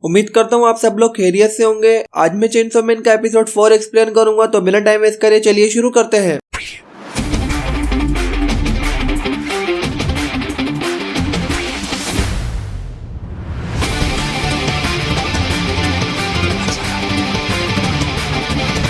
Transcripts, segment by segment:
उम्मीद करता हूँ आप सब लोग खैरियत से होंगे। आज मैं चेनसो मैन का एपिसोड 4 एक्सप्लेन करूंगा, तो बिना टाइम वेस्ट करे चलिए शुरू करते हैं।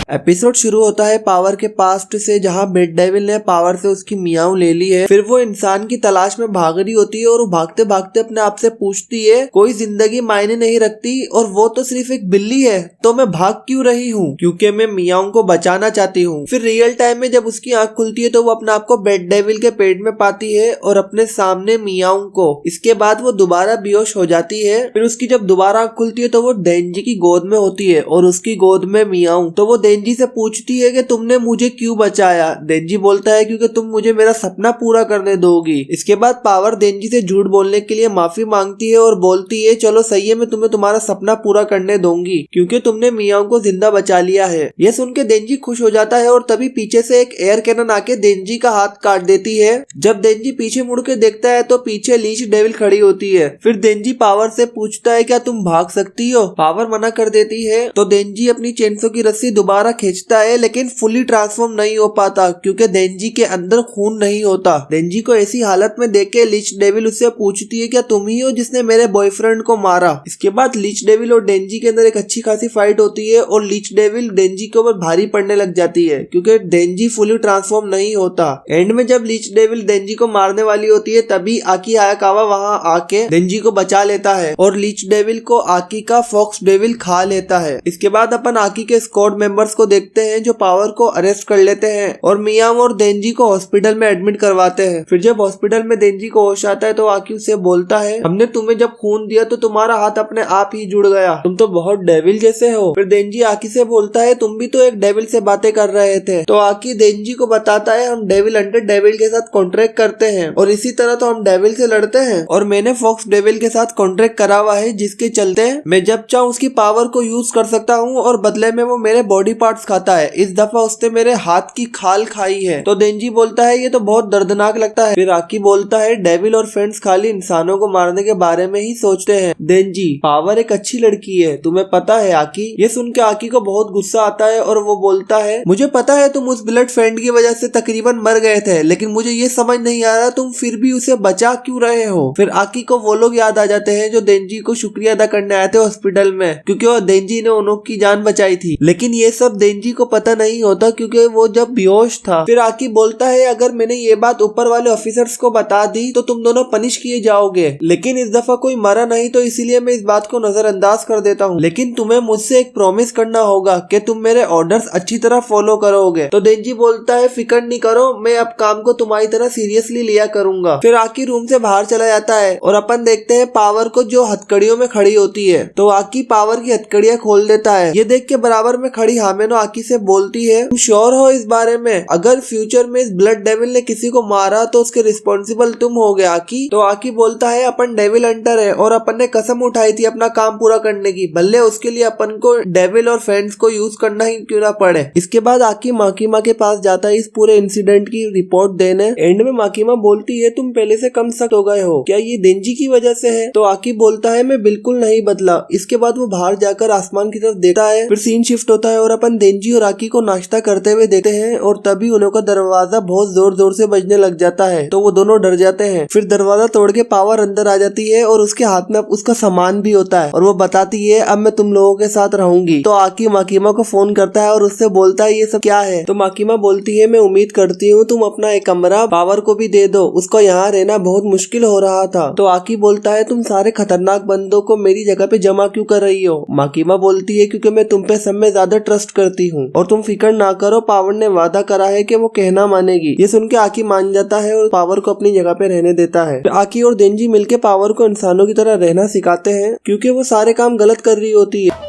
एपिसोड शुरू होता है पावर के पास्ट से, जहां बेड डेविल ने पावर से उसकी मियाऊ ले ली है। फिर वो इंसान की तलाश में भाग रही होती है और वो भागते भागते अपने आप से पूछती है, कोई जिंदगी मायने नहीं रखती और वो तो सिर्फ एक बिल्ली है, तो मैं भाग क्यों रही हूँ? क्योंकि मैं मियाऊ को बचाना चाहती हूँ। फिर रियल टाइम में जब उसकी आंख खुलती है तो वो अपने आप को बेड डेविल के पेट में पाती है और अपने सामने मियाऊ को। इसके बाद वो दोबारा बेहोश हो जाती है। फिर उसकी जब दोबारा आंख खुलती है तो वो डेंजी की गोद में होती है और उसकी गोद में मियाऊ। तो वो डेंजी से पूछती है कि तुमने मुझे क्यों बचाया? डेंजी बोलता है क्योंकि तुम मुझे मेरा सपना पूरा करने दोगी। इसके बाद पावर डेंजी से झूठ बोलने के लिए माफी मांगती है और बोलती है, चलो सही है, मैं तुम्हें तुम्हारा सपना पूरा करने दूंगी क्योंकि तुमने मियाऊ को जिंदा बचा लिया है। यह सुन के डेंजी खुश हो जाता है और तभी पीछे से एक एयर कैनन आके डेंजी का हाथ काट देती है। जब डेंजी पीछे मुड़ के देखता है तो पीछे लीच डेविल खड़ी होती है। फिर डेंजी पावर से पूछता है, क्या तुम भाग सकती हो? पावर मना कर देती है। तो डेंजी अपनी चेनसो की रस्सी दोबारा खींचता है, लेकिन फुली ट्रांसफॉर्म नहीं हो पाता क्योंकि डेंजी के अंदर खून नहीं होता। डेंजी को ऐसी हालत में देख के लीच डेविल उससे पूछती है, क्या तुम ही हो जिसने मेरे बॉयफ्रेंड को मारा? इसके बाद लीच डेविल और डेंजी के अंदर एक अच्छी खासी फाइट होती है और लीच डेविल डेंजी के ऊपर भारी पड़ने लग जाती है क्योंकि डेंजी फुली ट्रांसफॉर्म नहीं होता। एंड में जब लीच डेविल डेंजी को मारने वाली होती है तभी आकी हायाकावा वहां आके डेंजी को बचा लेता है और लीच डेविल को आकी का फॉक्स डेविल खा लेता है। इसके बाद अपन आकी के स्क्वाड मेंबर्स को देखते हैं जो पावर को अरेस्ट कर लेते हैं और मियाऊ और डेंजी को हॉस्पिटल में एडमिट करवाते हैं। फिर जब हॉस्पिटल में डेंजी को होश आता है तो आकी उससे बोलता है, हमने तुम्हें जब खून दिया तो तुम्हारा हाथ अपने आप ही जुड़ गया, तुम तो बहुत डेविल जैसे हो। फिर डेंजी आकी से बोलता है, तुम भी तो एक डेविल से बातें कर रहे थे। तो आकी डेंजी को बताता है, हम डेविल हंटर डेविल के साथ कॉन्ट्रैक्ट करते हैं और इसी तरह तो हम डेविल से लड़ते हैं और मैंने फॉक्स डेविल के साथ कॉन्ट्रैक्ट करा हुआ है जिसके चलते मैं जब चाहूँ उसकी पावर को यूज कर सकता हूँ और बदले में वो मेरे बॉडी पार्ट्स खाता है। इस दफा उसने मेरे हाथ की खाल खाई है। तो डेंजी बोलता है, ये तो बहुत दर्दनाक लगता है। फिर आकी बोलता है, डेविल और फ्रेंड्स खाली इंसानों को मारने के बारे में ही सोचते हैं। डेंजी, पावर एक अच्छी लड़की है, तुम्हें पता है आकी? ये सुन के आकी को बहुत गुस्सा आता है और वो बोलता है, मुझे पता है तुम उस ब्लड फ्रेंड की वजह से तकरीबन मर गए थे, लेकिन मुझे ये समझ नहीं आ रहा तुम फिर भी उसे बचा क्यों रहे हो? फिर आकी को वो लोग याद आ जाते हैं जो डेंजी को शुक्रिया अदा करने आए थे हॉस्पिटल में क्योंकि वो डेंजी ने उन की जान बचाई थी। लेकिन ये सब डेंजी को पता नहीं होता क्योंकि वो जब बेहोश था। फिर आकी बोलता है, अगर मैंने ये बात ऊपर वाले ऑफिसर्स को बता दी तो तुम दोनों पनिश किए जाओगे, लेकिन इस दफा कोई मरा नहीं तो इसीलिए मैं इस बात को नजरअंदाज कर देता हूँ। लेकिन तुम्हें मुझसे एक प्रॉमिस करना होगा कि तुम मेरे ऑर्डर्स अच्छी तरह फॉलो करोगे। तो डेंजी बोलता है, फिक्र नहीं करो, मैं अब काम को तुम्हारी तरह सीरियसली लिया करूंगा। फिर आकी रूम से बाहर चला जाता है और अपन देखते हैं पावर को जो हथकड़ियों में खड़ी होती है। तो आकी पावर की हथकड़ियां खोल देता है। ये देख के बराबर में खड़ी हामेनो आकी से बोलती है, तुम श्योर हो इस बारे में? अगर फ्यूचर में इस ब्लड डेविल ने किसी को मारा तो उसके रिस्पॉन्सिबल तुम होगे आकी। तो आकी बोलता है, अपन डेविल हंटर है और अपन ने कसम उठाई थी अपना काम पूरा करने की, भले उसके लिए अपन को डेविल और फ्रेंड्स को यूज करना ही क्यों ना पड़े। इसके बाद आकी माकीमा के पास जाता है इस पूरे इंसिडेंट की रिपोर्ट देने। एंड में माकीमा बोलती है, तुम पहले से कम सख्त हो गए हो, क्या ये डेंजी की वजह से है? तो आकी बोलता है, मैं बिल्कुल नहीं बदला। इसके बाद वो बाहर जाकर आसमान की तरफ देखता है। फिर सीन शिफ्ट होता है और अपन डेंजी और आकी को नाश्ता करते हुए देखते हैं और तभी उन्हों का दरवाजा बहुत जोर जोर से बजने लग जाता है। तो वो दोनों डर जाते हैं। फिर दरवाजा तोड़ के पावर अंदर आ जाती है और उसके हाथ में उसका सामान भी होता है और वो बताती है, अब मैं तुम लोगों के साथ रहूंगी। तो आकी माकीमा को फोन करता है और उससे बोलता है, ये सब क्या है? तो माकीमा बोलती है, मैं उम्मीद करती हूँ तुम अपना एक कमरा पावर को भी दे दो, उसको यहाँ रहना बहुत मुश्किल हो रहा था। तो आकी बोलता है, तुम सारे खतरनाक बंदों को मेरी जगह पे जमा क्यों कर रही हो? माकीमा बोलती है, क्योंकि मैं तुम पे सब में ज्यादा ट्रस्ट करती हूँ और तुम फिक्र ना करो, पावर ने वादा करा है कि वो कहना मानेगी। ये सुन के आकी मान जाता है और पावर को अपनी जगह पे रहने देता है। आकी और डेंजी मिलके पावर को इंसानों की तरह रहना सिखाते हैं क्योंकि वो सारे काम गलत कर रही होती है।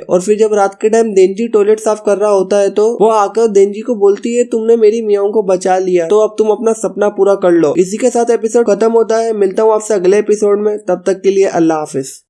और फिर जब रात के टाइम डेंजी टॉयलेट साफ कर रहा होता है तो वो आकर डेंजी को बोलती है, तुमने मेरी मियाओं को बचा लिया, तो अब तुम अपना सपना पूरा कर लो। इसी के साथ एपिसोड खत्म होता है। मिलता हूँ आपसे अगले एपिसोड में, तब तक के लिए अल्लाह हाफिज।